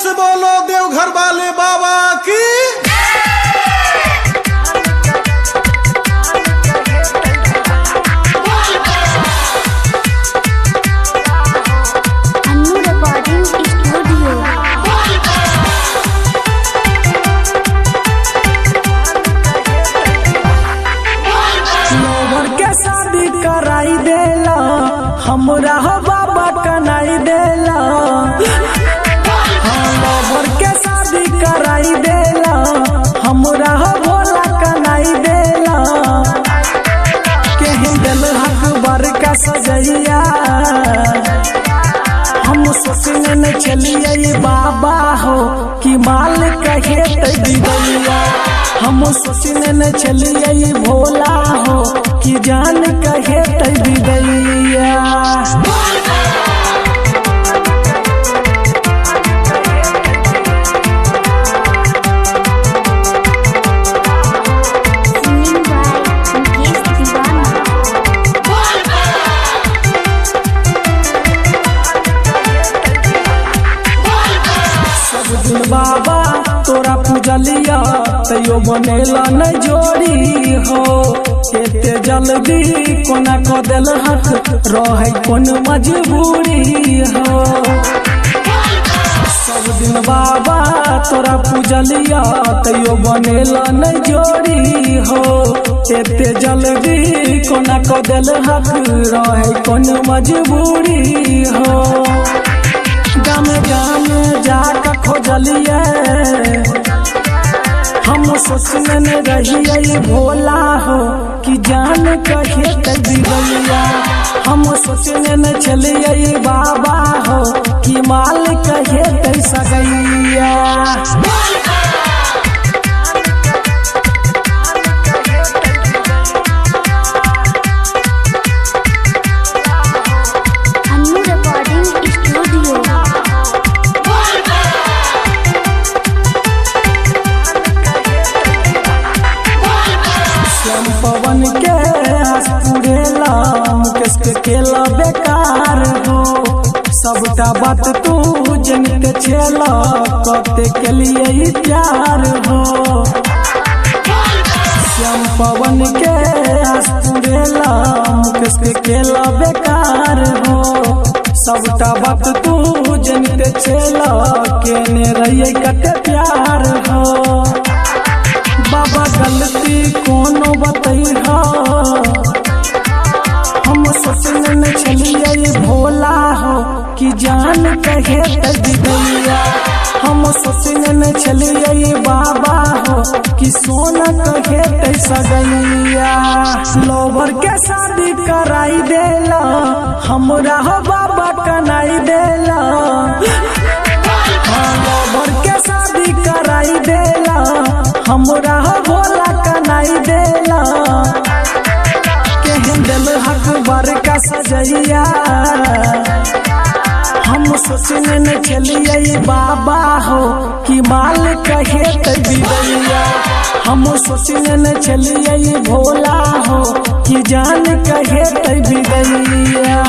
से बोलो देवघर वाले बाबा की। लोभर के शादी कराई देला, हमरा हो बाबा कनाई देला। लोभर के शादी कराई देला, हमरा हो भोला कनाई देला। के हिंदल हक बर का सजैया, हम सोचने न चलिए बाबा हो कि माल कहे दिदैया। हम सोचने न चलिए भोला हो कि जान कहे दिदैया। बाबा तोरा पूजलिया तैयो बनेला न जोड़ी हो। एते जल्दी कोना क देल हक रहे कोन मजबूरी हो। सब दिन बाबा तोरा पूजलिया तैयो बनेला न जोड़ी हो। एते जल्दी कोना क देल हक रहे कोन मजबूरी हो। गाम गाम जाकर खोजलिए, हम सोचने न रहिए भोला हो कि जान कहे दिदैया। हम सोचने न चलिए बाबा हो कि माल कहे सगैया। पवन के हंसपुरेला मुकेश के केला बेकार हो। सबका बात तू जन के छेला कते के लिए प्यार हो। श्याम पवन के हंसपुरेला मुकेश के केला बेकार हो। सबका बात तू जन के छेला केने रहिए कते प्यार हो। बाबा गलती कोनो बतैहा, हम सोचने न चलिए भोला हो कि जान कहे दिदैया। हम सोचने न चलिए बाबा हो कि सोना कहे सगैया। लोभर के शादी कराई देला, हमरा हो बाबा कनाई देला। लोभर के शादी कराई देला, हमरा भोला कनाई देला। के हिंदल हक बर का सजैया, हम सोचने न चलिए बाबा हो कि माल कहे दिदैया। हम सोचने न चलिए भोला हो कि जान कहे दिदैया।